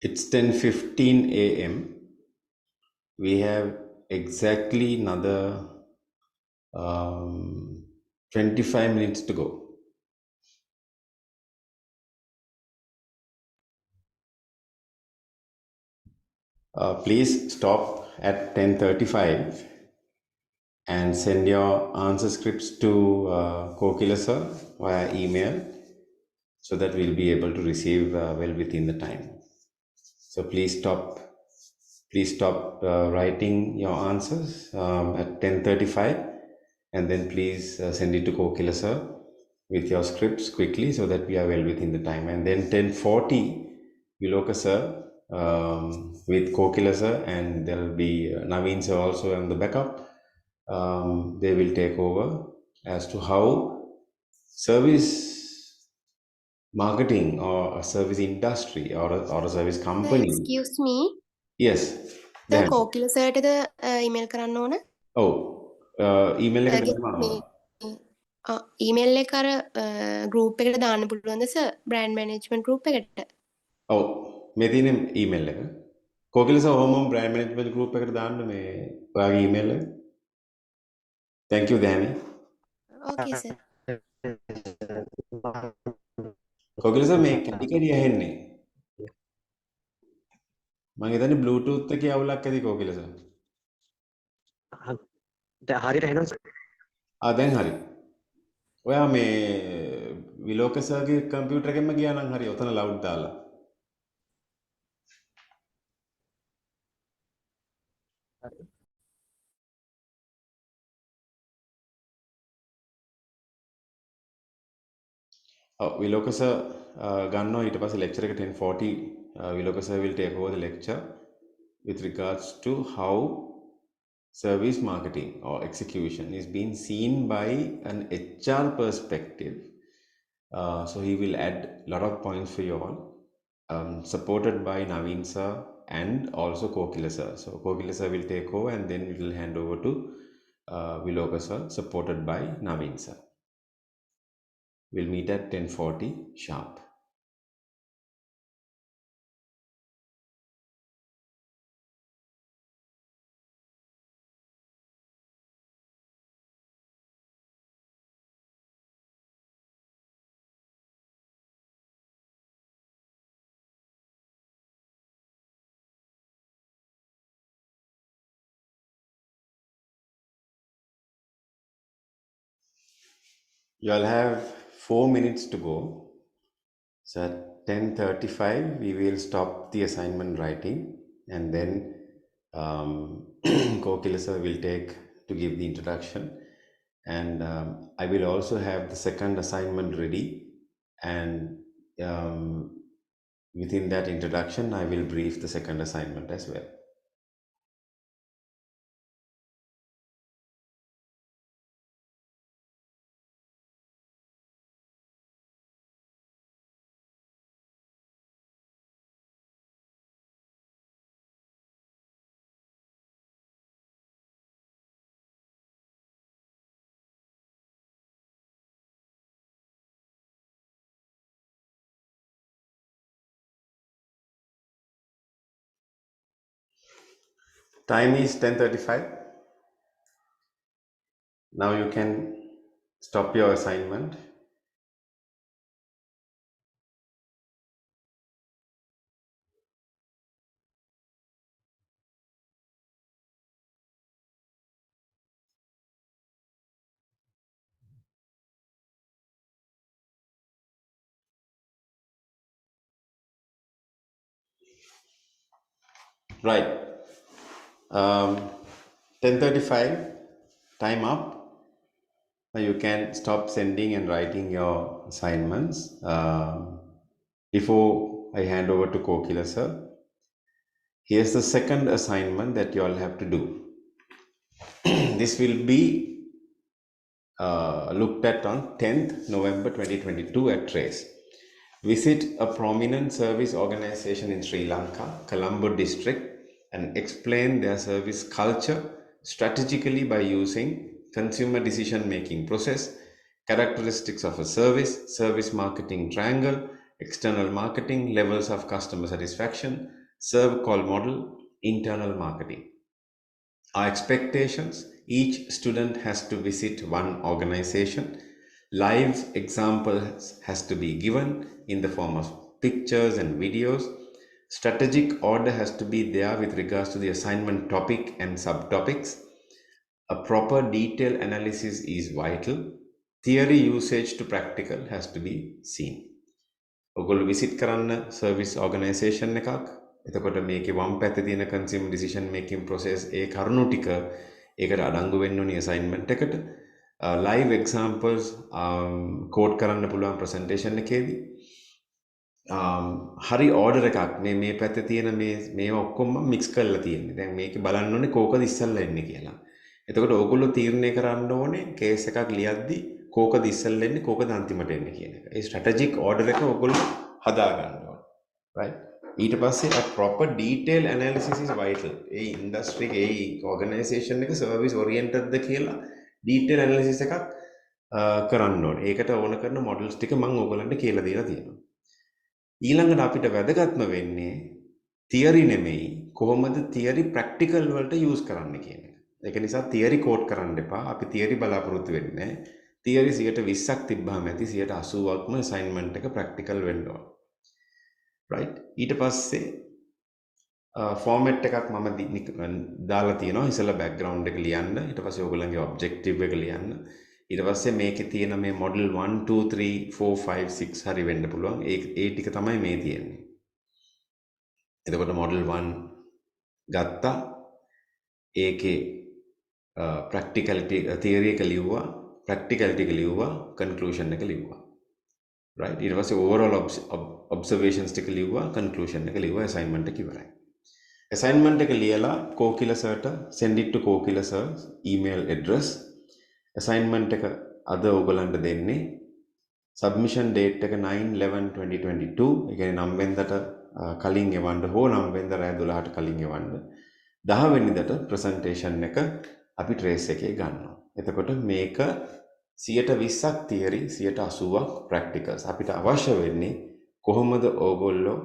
It's 10:15 a.m. We have exactly another 25 minutes to go. Please stop at 10:35 and send your answer scripts to Kokila sir via email so that we'll be able to receive well within the time. So please stop writing your answers at 10:35 and then please send it to Kokila sir with your scripts quickly so that we are well within the time. And then 10:40 Viloka sir with Kokila sir, and there will be Naveen sir also on the backup. They will take over as to how service marketing or a service industry or a service company. Excuse me. Yes. The Then. Kokila sir the email කරන්න ඕන. Email එක දානවා. email එක අර group එකට දාන්න පුළුවන්ද sir? Brand management group එකට. මේ තියෙන email එක. කොකිල සර් ඔහොම brand management group එකට දාන්න මේ ඔයාගේ email එක. Thank you Danny. Okay sir. Kokila sir මේ කැඩි ඇහෙන්නේ. මම හිතන්නේ Bluetooth එකේ අවුලක් ඇති කොකිල සර්. දැන් හරියට ඇහෙනවද? දැන් හරි. ඔයා මේ විලෝක සර්ගේ කම්පියුටර් එකෙන්ම ගියා නම් හරි ඔතන ලවුඩ් දාලා. Viloka sir ගන්නවා ඊට පස්සේ lecture එක 10:40 Viloka sir will take over the lecture with regards to how service marketing or execution is being seen by an HR perspective. So he will add a lot of points for you all, supported by Naveen sir and also Kokila sir. So Kokila sir will take over and then we will hand over to Viloka sir, supported by Naveen sir. We'll meet at 10:40 sharp. You all have 4 minutes to go. So at 10:35, we will stop the assignment writing and then Kokila sir will take to give the introduction. And I will also have the second assignment ready. And within that introduction, I will brief the second assignment as well. Time is 10:35. Now you can stop your assignment. Right. 10:35, time up. Now you can stop sending and writing your assignments. Before I hand over to Kokila sir, here's the second assignment that you all have to do. This will be looked at on 10th November 2022 at Trace. Visit a prominent service organization in Sri Lanka, Colombo district, and explain their service culture strategically by using consumer decision making process, characteristics of a service, service marketing triangle, external marketing, levels of customer satisfaction, serve call model, internal marketing. Our expectations, each student has to visit one organization. Live examples has to be given in the form of pictures and videos. Strategic order has to be there with regards to the assignment topic and subtopics. A proper detailed analysis is vital. Theory usage to practical has to be seen. ඔගොල්ලෝ visit කරන්න service organisation එකක්. එතකොට මේකේ වම් පැත්තේ තියෙන consumer decision මේකින් process ඒ කරුණු ටික ඒකට අඩංගු වෙන්න ඕනි අසයින්මන්ට් එකට. ලයිව් එක්සැම්පල්ස් කෝඩ් කරන්න පුළුවන් ප්‍රසන්ටේෂන් එකේදී. හරි ඕඩර් එකක් මේ පැත්තේ තියෙන මේවා ඔක්කොම මික්ස් කරලා තියෙන්නේ. දැන් මේකේ බලන්න ඕනේ කෝකද ඉස්සල්ලා එන්නේ කියලා. එතකොට ඕගොල්ලෝ තීරණය කරන්න ඕනේ කේස් එකක් ලියද්දී කෝකද ඉස්සල්ලා එන්නේ කෝකද අන්තිමට එන්නේ කියන එක. ඒ ස්ට්‍රැටජික් ඕඩර් එක ඔයගොල්ලෝ හදා ගන්න ඕනේ. right? ඊට පස්සේ a proper detail analysis is vital. A industry එකේ ඒ ඕගනයිසේෂන් එක සර්විස් ඔරියන්ටඩ්ද කියලා detail analysis එකක් කරන්න ඕනේ. ඒකට ඕන කරන මොඩල්ස් ටික මම ඔයගොල්ලන්ට කියලා දීලා තියෙනවා. ඊළඟට අපිට වැදගත්ම වෙන්නේ තියරි නෙමෙයි කොහොමද තියරි ප්‍රැක්ටිකල් වලට යූස් කරන්න කියන එක. ඒක නිසා තියරි කෝඩ් කරන්න එපා. අපි තියරි බලාපොරොත්තු වෙන්නේ නැහැ. තියරි 120ක් තිබ්බාම ඇති 80%ක්ම අසයින්මන්ට් එක ප්‍රැක්ටිකල් වෙන්න ඕන. right? ඊට පස්සේ ෆෝමැට් එකක් මම දාලා තියෙනවා. ඉස්සෙල්ලා බෑග්ග්‍රවුන්ඩ් එක ලියන්න. ඊට පස්සේ ඔයගොල්ලන්ගේ ඔබ්ජෙක්ටිව් එක ලියන්න. ඊට පස්සේ මේකේ තියෙන මේ මොඩල් 1 2 3 4 5 6 හරි වෙන්න පුළුවන්. ඒ ටික තමයි මේ තියෙන්නේ. එතකොට මොඩල් 1 ගත්තා. ඒකේ ප්‍රැක්ටිකලිටි තියරි එක ලිව්වා, ප්‍රැක්ටිකලිටි එක ලිව්වා, කන්ක්ලූෂන් එක ලිව්වා. right? ඊට පස්සේ ඕවරෝල් ඔබ්සර්වේෂන්ස් ටික ලිව්වා, කන්ක්ලූෂන් එක ලිව්වා, අසයින්මන්ට් එක ඉවරයි. අසයින්මන්ට් එක ලියලා Kokila sirට send it to Kokila sir email address. Assignment එක අද ඔයගලන්ට දෙන්නේ. සබ්මිෂන් ඩේට් එක 9/11/2022. ඒ කියන්නේ 9 වෙනිදාට කලින් එවන්න හෝ 9 වෙනිදා රෑ 12ට කලින් එවන්න. 10 වෙනිදාට ප්‍රසන්ටේෂන් එක අපි ට්‍රේස් එකේ ගන්නවා. එතකොට මේක 120ක් තියරි 80ක් ප්‍රැක්ටිකල්ස්. අපිට අවශ්‍ය වෙන්නේ කොහොමද ඕගොල්ලෝ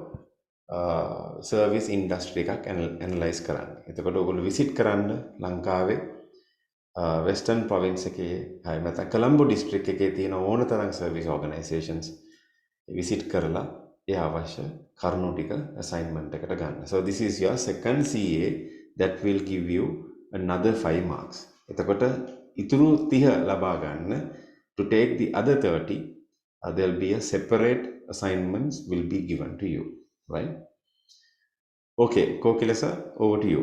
සර්විස් ඉන්ඩස්ට්‍රි එකක් ඇනලයිස් කරන්නේ. එතකොට ඕගොල්ලෝ විසිට් කරන්න ලංකාවේ වෙස්ටර්න් ප්‍රොවින්ස් එකේ හරි නැත්නම් කොළඹ ඩිස්ට්‍රික්ට් එකේ තියෙන ඕන තරම් සර්විස් ඕගනයිසේෂන්ස් විසිට් කරලා ඒ අවශ්‍ය කරුණු ටික අසයින්මන්ට් එකට ගන්න. So this is your second CA that will give you another 5 marks. එතකොට ඉතුරු 30 ලබා ගන්න to take the other 30 there will be a separate assignments will be given to you, right? Okay, Kokila sir, over to you.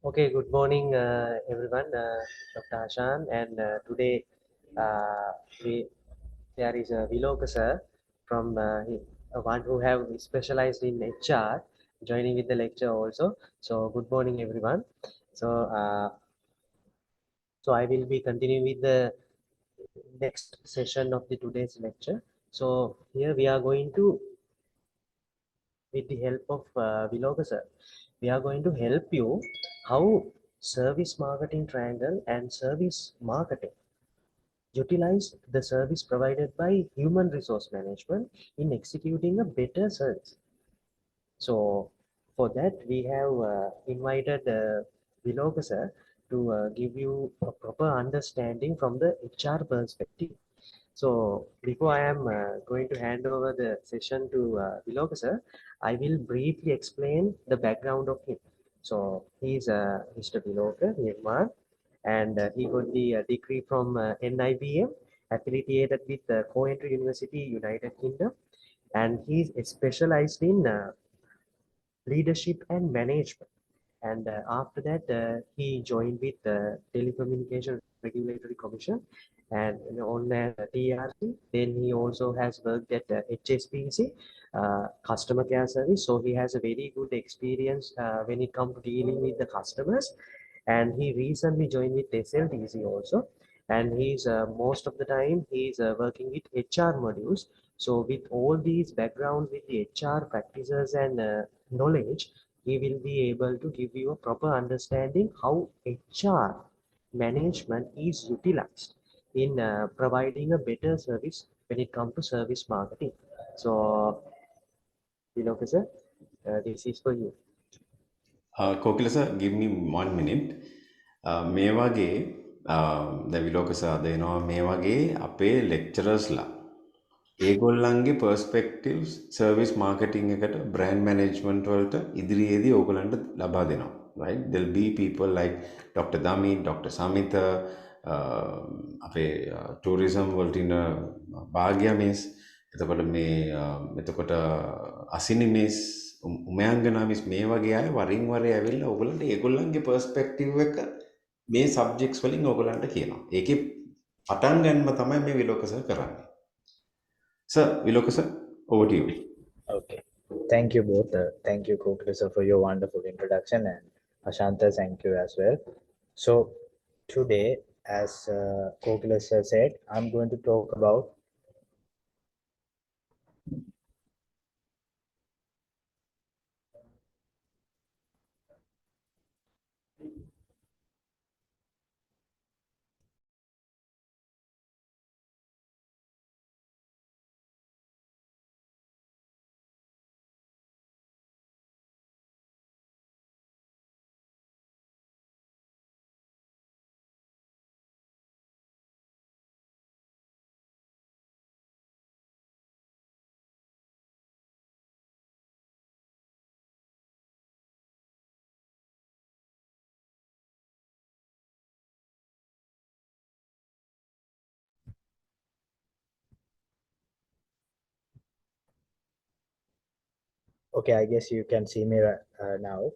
Okay, good morning, everyone. Dr. Ashan, and today there is a Viloka sir from one who have specialized in HR, joining with the lecture also. So, good morning, everyone. So I will be continuing with the next session of the today's lecture. So here we are going to, with the help of Viloka sir, we are going to help you how service marketing triangle and service marketing utilize the service provided by human resource management in executing a better service. So for that we have invited Viloka sir to give you a proper understanding from the HR perspective. So before I am going to hand over the session to Viloka sir, I will briefly explain the background of him. So he is Mr. Viloka Nirman, and he got the degree from NIBM, affiliated with Coventry University, United Kingdom, and he is specialized in leadership and management. And after that, he joined with the Telecommunication Regulatory Commission and on TRC. Then he also has worked at HSBC, customer care service. So he has a very good experience when it comes to dealing with the customers. And he recently joined with SLTC also. And he's most of the time he's working with HR modules. So with all these backgrounds with the HR practices and knowledge, he will be able to give you a proper understanding how HR management is utilized in providing a better service when it comes to service marketing. So, Viloka sir, this is for you. Kokila sir, give me 1 minute. මේ වගේ දැන් විලෝක sir දෙනවා මේ වගේ අපේ lecturers ලා ඒගොල්ලන්ගේ perspectives service marketing එකට brand management වලට ඉදිරියේදී ඕගොල්ලන්ට ලබා දෙනවා. Right? There'll be people like Dr. Dami, Dr. Samita, අපේ tourism වලට ඉන්න භාග්‍ය මිස්, එතකොට අසිනි මිස්, උමයංගනා මිස් මේ වගේ අය වරින් වර ඇවිල්ලා ඕගොල්ලන්ට ඒගොල්ලන්ගේ perspective එක මේ subjects වලින් ඕගොල්ලන්ට කියනවා. ඒකේ පටන් ගන්නම තමයි මේ විලෝක සර් කරන්නේ. Sir, Viloka sir, over to you. Okay. Thank you both. Thank you, Kokila sir, for your wonderful introduction, and Ashanta, thank you as well. So today, as Kokila sir said, I'm going to talk about okay, I guess you can see me now.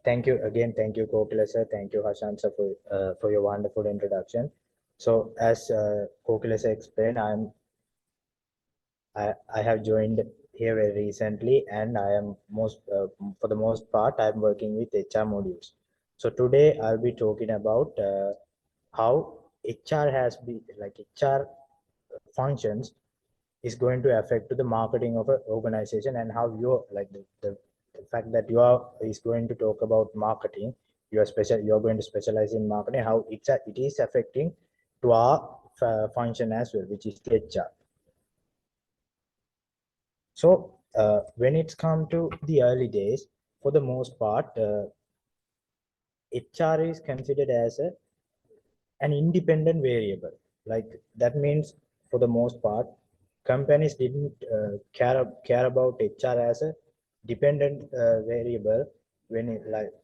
Thank you again. Thank you, Kokila sir. Thank you, Hashan sir, for your wonderful introduction. So as Kokila sir explained, I have joined here very recently, and I am for the most part, I'm working with HR modules. So today I'll be talking about how HR has been like HR functions is going to affect to the marketing of an organization, and how you're like the fact that you are is going to talk about marketing. You're going to specialize in marketing, how it is affecting to our function as well, which is the HR. So when it's come to the early days, for the most part, HR is considered as an independent variable. Like that means for the most part, companies didn't care about HR as a dependent variable when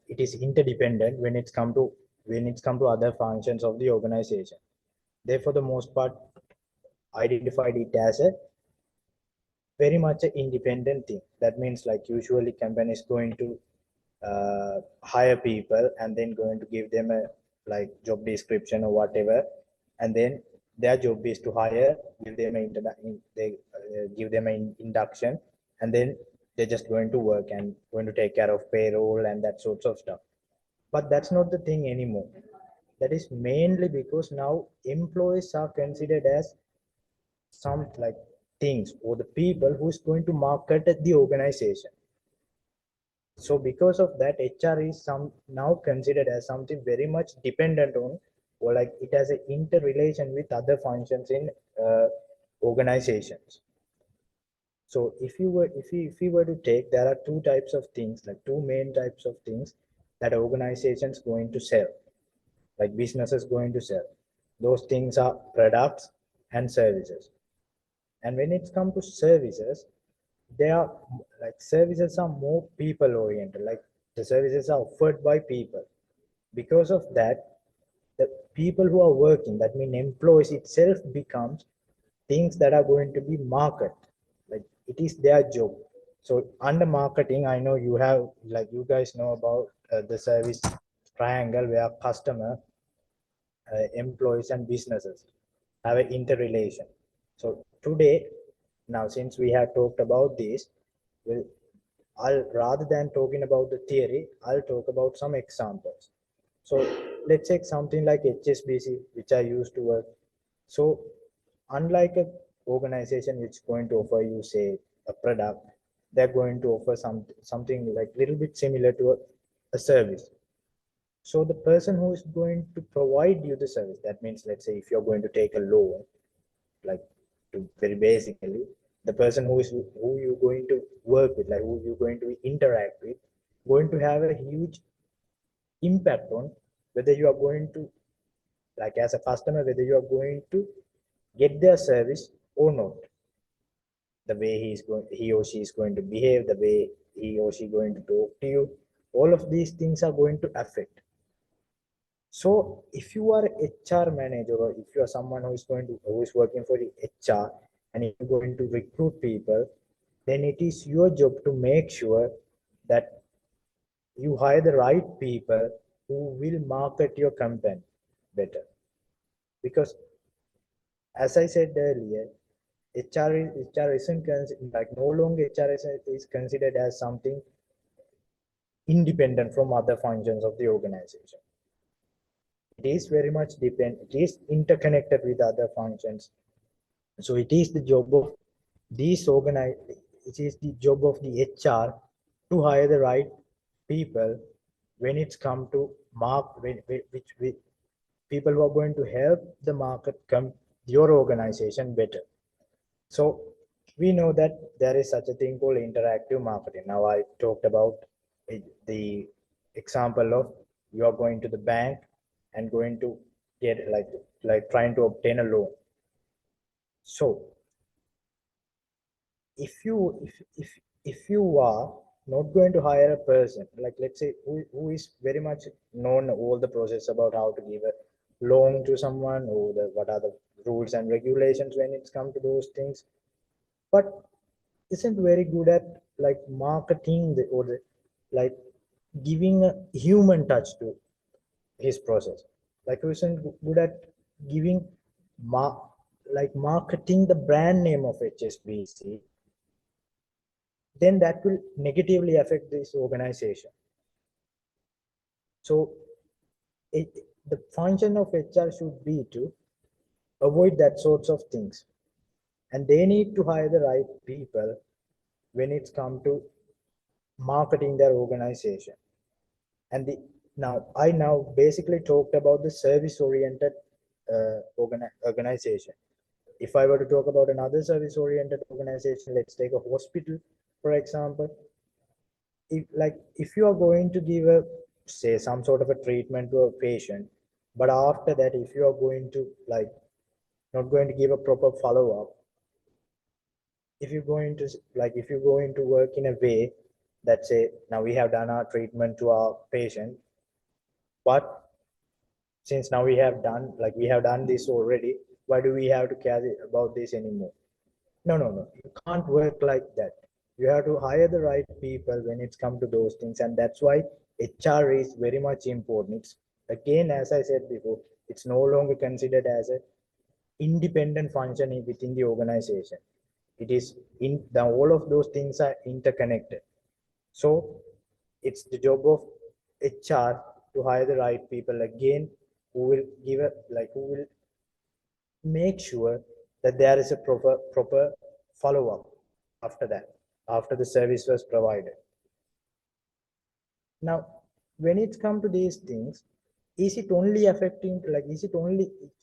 it is interdependent when it's come to other functions of the organization. They for the most part identified it as a very much an independent thing. That means like usually companies going to hire people and then going to give them a like job description or whatever, and then their job is to hire, give them give them an induction, and then they're just going to work and going to take care of payroll and that sorts of stuff. But that's not the thing anymore. That is mainly because now employees are considered as some like things or the people who's going to market the organization. So because of that, HR is now considered as something very much dependent on, or like it has an interrelation with other functions in organizations. So if you were to take, there are two types of things, like two main types of things that organizations going to sell, like businesses going to sell. Those things are products and services. And when it's come to services, they are like services are more people oriented, like the services are offered by people. Because of that, the people who are working, that means employees itself, becomes things that are going to be market, like it is their job. So under marketing, I know you have, like you guys know about the service triangle where customer, employees and businesses have an interrelation. So today, now since we have talked about this, well, I'll rather than talking about the theory, I'll talk about some examples. So let's take something like HSBC, which I used to work. So unlike a organization which is going to offer you say a product, they're going to offer something like little bit similar to a service. So the person who is going to provide you the service, that means, let's say if you're going to take a loan, like to very basically, the person who you're going to work with, like who you're going to interact with, going to have a huge impact on whether you are going to, like as a customer, whether you are going to get their service or not. The way he or she is going to behave, the way he or she going to talk to you, all of these things are going to affect. So if you are a HR manager, or if you are someone who is working for the HR, and if you're going to recruit people, then it is your job to make sure that you hire the right people who will market your company better. Because as I said earlier, HR isn't like no longer HR is considered as something independent from other functions of the organization. It is very much it is interconnected with other functions. So it is the job of it is the job of the HR to hire the right people when it's come to which people who are going to help the market come your organization better. So we know that there is such a thing called interactive marketing. Now I talked about the example of you are going to the bank and going to get like trying to obtain a loan. So if you are not going to hire a person, like let's say who is very much known all the process about how to give a loan to someone, or what are the rules and regulations when it's come to those things, but isn't very good at like marketing like giving a human touch to his process, like who isn't good at giving like marketing the brand name of HSBC, then that will negatively affect this organization. So the function of HR should be to avoid that sorts of things, and they need to hire the right people when it's come to marketing their organization. And I now basically talked about the service oriented organization. If I were to talk about another service oriented organization, let's take a hospital for example. If you are going to give a say some sort of a treatment to a patient, but after that if you are going to like not going to give a proper follow up, if you're going to if you're going to work in a way that say now we have done our treatment to our patient, but since now we have done this already, why do we have to care about this anymore? No, you can't work like that. You have to hire the right people when it's come to those things, and that's why HR is very much important. It's again, as I said before, it's no longer considered as a independent function within the organization. It is all of those things are interconnected. So it's the job of HR to hire the right people again, who will who will make sure that there is a proper follow-up after that, after the service was provided. Now when it's come to these things, is it only affecting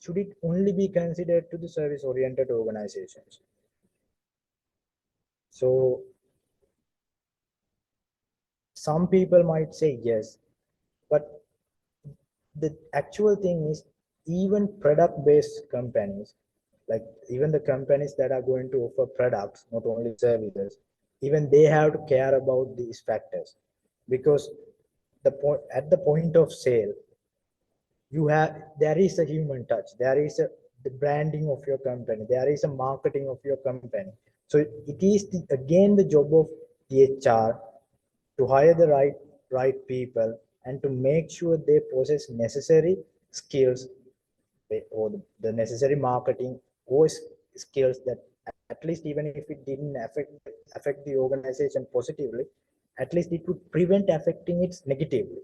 should it only be considered to the service oriented organizations? So some people might say yes, but the actual thing is, even product based companies, like even the companies that are going to offer products, not only services, even they have to care about these factors, because at the point of sale, there is a human touch, there is the branding of your company, there is a marketing of your company. So it is again the job of the HR to hire the right people and to make sure they possess necessary skills, or the necessary marketing or skills, that at least even if it didn't affect the organization positively, at least it would prevent affecting it negatively.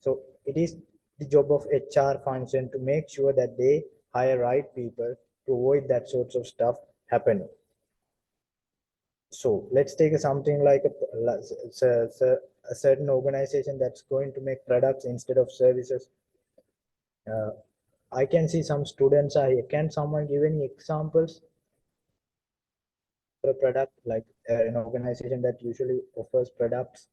So it is the job of HR function to make sure that they hire right people to avoid that sorts of stuff happening. So let's take something like a certain organization that's going to make products instead of services. I can see some students are here. Can someone give any examples for a product, like an organization that usually offers products?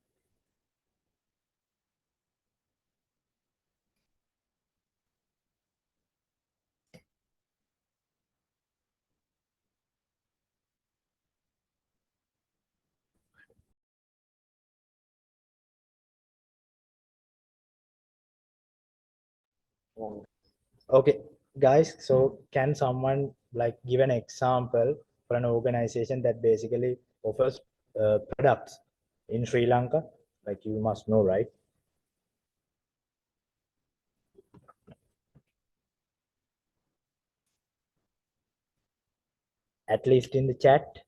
Okay, guys, so can someone like give an example for an organization that basically offers products in Sri Lanka? Like, you must know, right? At least in the chat.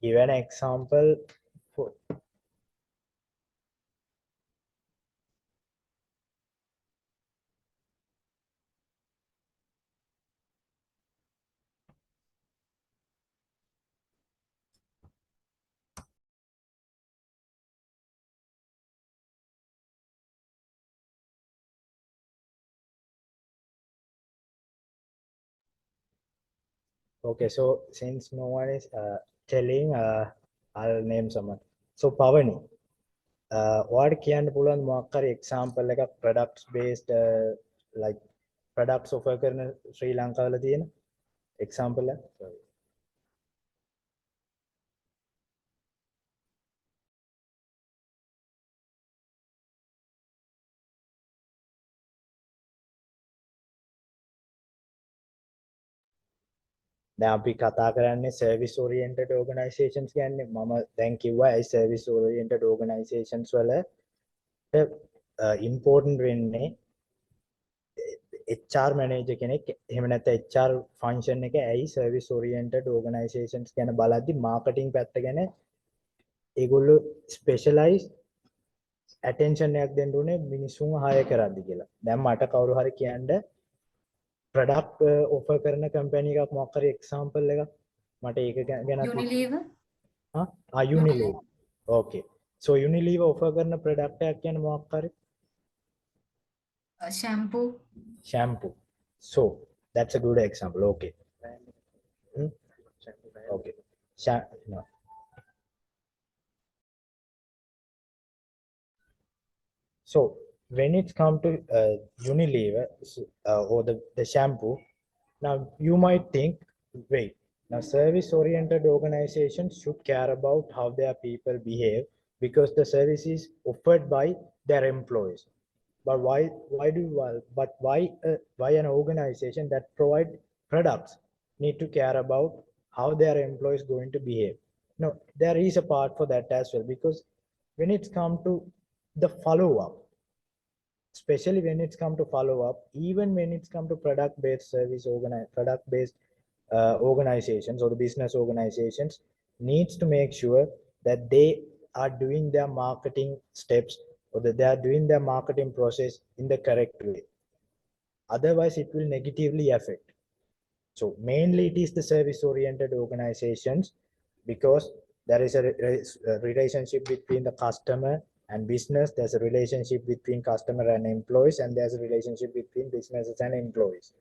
Give an example for, okay, so since no one is telling, I'll name someone. So Pavani, what can පුළුවන් මොකක් හරි example එකක් products based like products offer කරන ශ්‍රී ලංකාවල තියෙන example එක? Sorry. දැන් අපි කතා කරන්නේ service oriented organizations කියන්නේ. මම දැන් කිව්වා ඒ service oriented organizations වල important වෙන්නේ HR manager කෙනෙක් එහෙම නැත්නම් HR function එක ඇයි service oriented organizations ගැන බලද්දි marketing පැත්ත ගැන ඒගොල්ලෝ specialize attention එකක් දෙන්න උනේ මිනිස්සුන්ව hire කරද්දි කියලා. දැන් මට කවුරු හරි කියන්න product offer කරන company එකක් මොකක් හරි example එකක් මට ඒක ගැන Unilever. Unilever. Okay, so Unilever offer කරන product එකක් කියන්නේ මොකක් හරි shampoo. So that's a good example. Okay. Okay. No. So when it comes to Unilever or the shampoo, now you might think, wait, now service oriented organizations should care about how their people behave because the service is offered by their employees. But why an organization that provide products need to care about how their employees going to behave? No, there is a part for that as well, because when it's come to the follow-up, especially when it's come to follow-up, even when it's come to product-based service product-based organizations or the business organizations needs to make sure that they are doing their marketing steps or that they are doing their marketing process in the correct way. Otherwise, it will negatively affect. So mainly it is the service-oriented organizations because there is a relationship between the customer and business. There's a relationship between customer and employees, and there's a relationship between businesses and employees.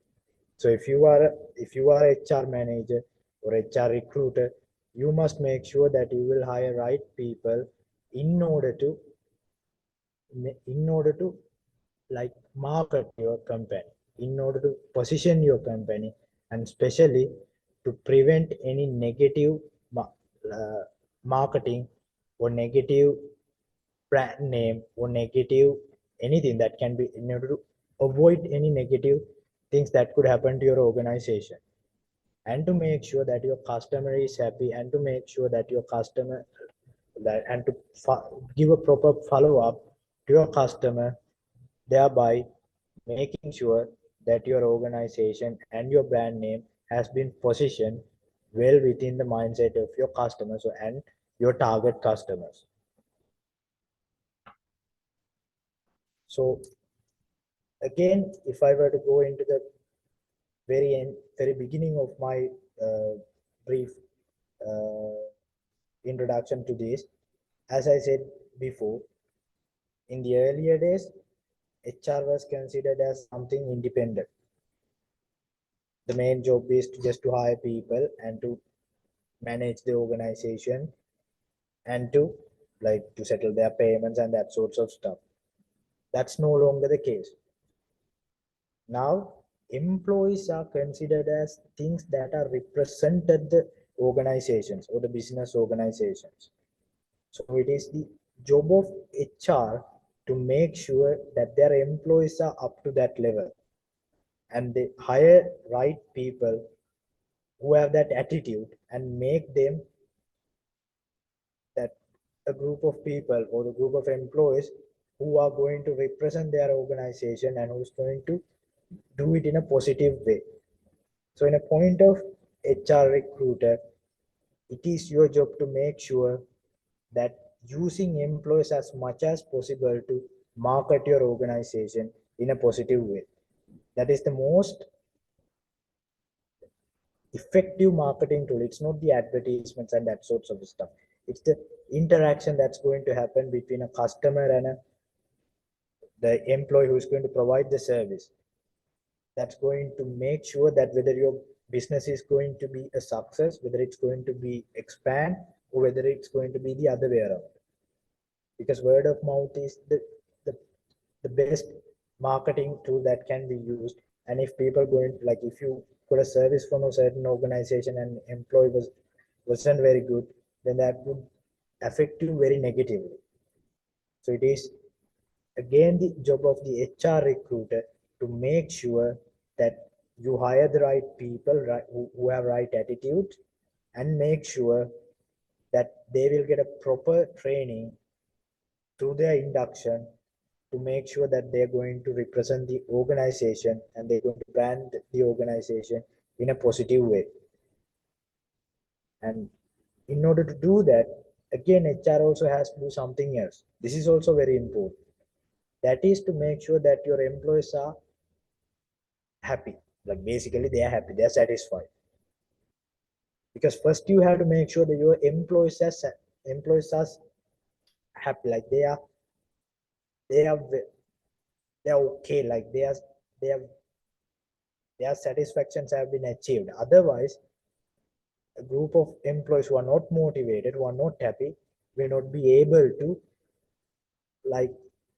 So if you are HR manager or HR recruiter, you must make sure that you will hire right people in order to like market your company, in order to position your company, and especially to prevent any negative marketing or negative brand name or negative anything that can be, in order to avoid any negative things that could happen to your organization, and to make sure that your customer is happy, and to make sure that your customer and to give a proper follow-up to your customer, thereby making sure that your organization and your brand name has been positioned well within the mindset of your customers and your target customers. So again, if I were to go into the very beginning of my brief uh, introduction to this. As I said before, in the earlier days, HR was considered as something independent. The main job is to just to hire people and to manage the organization and to like to settle their payments and that sorts of stuff. That's no longer the case. Now, employees are considered as things that are represented the organizations or the business organizations. So it is the job of HR to make sure that their employees are up to that level and they hire right people who have that attitude and make them that a group of people or the group of employees who are going to represent their organization and who's going to do it in a positive way. So in a point of HR recruiter, it is your job to make sure that using employees as much as possible to market your organization in a positive way. That is the most effective marketing tool. It's not the advertisements and that sorts of stuff. It's the interaction that's going to happen between a customer and the employee who is going to provide the service. That's going to make sure that whether your business is going to be a success, whether it's going to be expand, or whether it's going to be the other way around. Because word of mouth is the, the best marketing tool that can be used. And if people going like if you put a service from a certain organization and employee wasn't very good, then that would affect you very negatively. So it is again the job of the HR recruiter to make sure that you hire the right people right, who have right attitude and make sure that they will get a proper training through their induction to make sure that they're going to represent the organization and they're going to brand the organization in a positive way. And in order to do that, again, HR also has to do something else. This is also very important. That is to make sure that your employees are happy. Like basically they are happy, they are satisfied. Because first you have to make sure that your employees are happy, like they are they're okay, like they are their satisfactions have been achieved. Otherwise, a group of employees who are not motivated, who are not happy, will not be able to like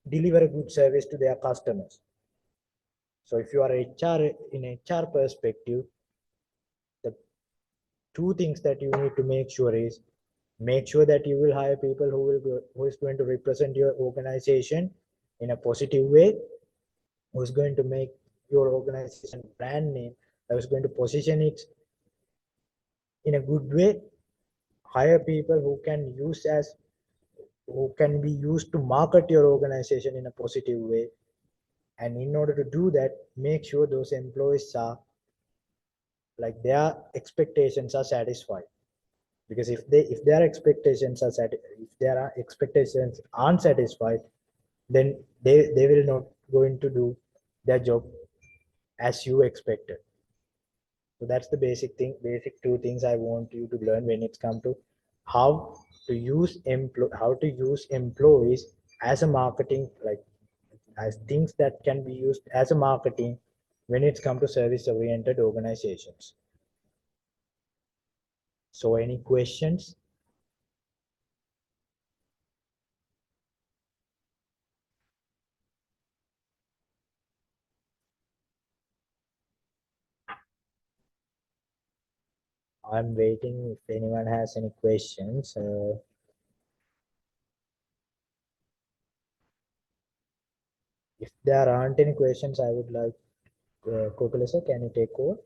deliver a good service to their customers. So if you are HR in HR perspective, the two things that you need to make sure is make sure that you will hire people who is going to represent your organization in a positive way, who is going to make your organization brand name, who is going to position it in a good way, hire people who can be used to market your organization in a positive way. And in order to do that, make sure those employees are like their expectations are satisfied. Because if their expectations are if their expectations aren't satisfied, then they will not going to do their job as you expected. So that's the basic two things I want you to learn when it's come to how to use employees as a marketing, like as things that can be used as a marketing when it's come to service oriented organizations. So any questions? I'm waiting if anyone has any questions. If there aren't any questions, I would like Kokila sir, can you take over?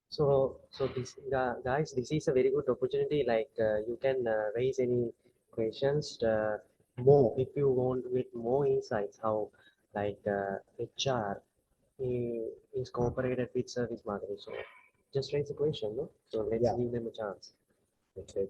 So this guys, this is a very good opportunity. Like you can raise any questions more if you want with more insights how like HR is cooperated with service marketing. So just raise a question, no? So let's Yeah. give them a chance. Let's wait.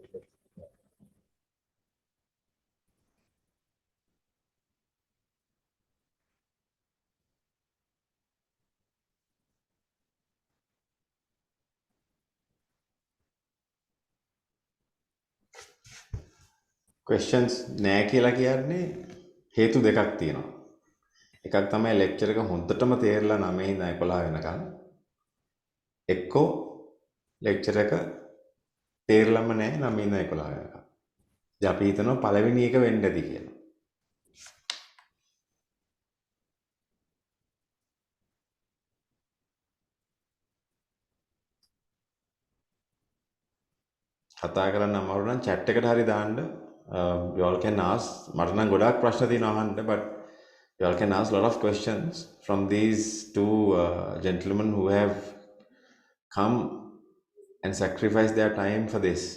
questions නෑ කියලා කියන්නේ හේතු දෙකක් තියෙනවා. එකක් තමයි lecture එක හොඳටම තේරලා 9 ඉඳන් 11 වෙනකන්. එක්කෝ lecture එක තේරලම නෑ 9 ඉඳන් 11 වෙනකන්. ඉතින් අපි හිතනවා පළවෙනි එක වෙන්න ඇති කියලා. කතා කරන්න අමාරු නම් chat එකට හරි දාන්න. You all can ask. මට නම් ගොඩාක් ප්‍රශ්න තියෙනවා අහන්න, but you all can ask a lot of questions from these two gentlemen who have come and sacrificed their time for this.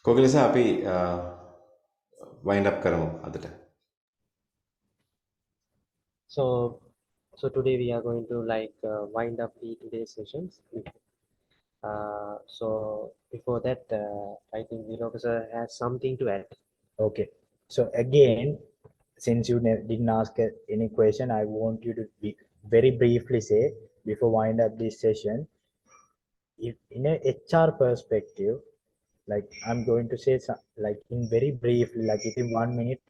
Kokila sir, අපි wind up කරමු අදට. So today we are going to wind up the today's sessions. So before that, I think Viloka sir has something to add. Okay. So again, since you didn't ask any question, I want you to very briefly say before wind up this session, if in a HR perspective, like I'm going to say like in very briefly, like within 1 minute,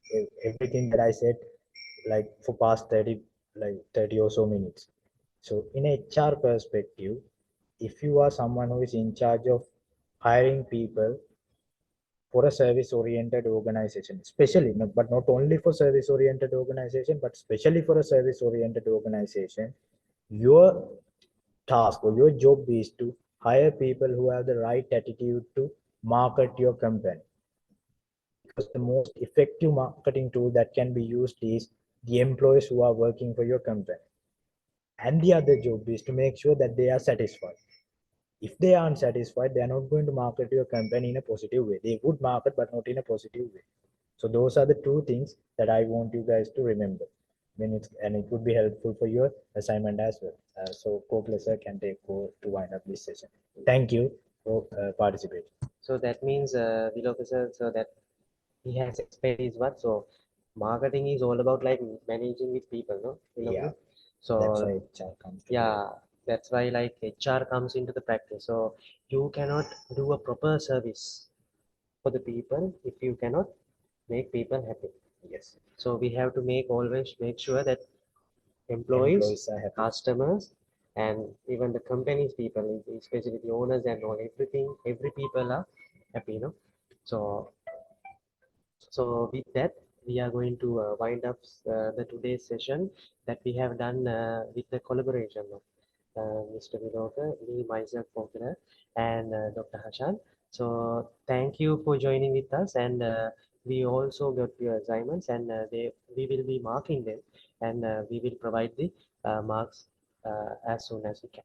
everything that I said, like for past 30 or so minutes. So in a HR perspective, if you are someone who is in charge of hiring people for a service oriented organization, especially but not only for service oriented organization, but especially for a service oriented organization, your task or your job is to hire people who have the right attitude to market your company, because the most effective marketing tool that can be used is the employees who are working for your company, and the other job is to make sure that they are satisfied. If they aren't satisfied, they are not going to market your company in a positive way. They would market, but not in a positive way. So those are the two things that I want you guys to remember and it would be helpful for your assignment as well. So Kokila sir can take over to wind up this session. Thank you for participating. So that means Viloka sir, so that he has explained is what. So marketing is all about like managing with people, no? Viloka? Yeah. So That's why HR comes to yeah, that's why like HR comes into the practice. So you cannot do a proper service for the people if you cannot make people happy. Yes. So we have to always make sure that employees are happy. customers, and even the company's people, especially the owners and all, every people are happy, you know. So with that, we are going to wind up the today's session that we have done with the collaboration of Mr. Viloka, me, myself, Kokila, and Dr. Hashan. So thank you for joining with us, and we also got your assignments, and we will be marking them, and we will provide the marks as soon as we can.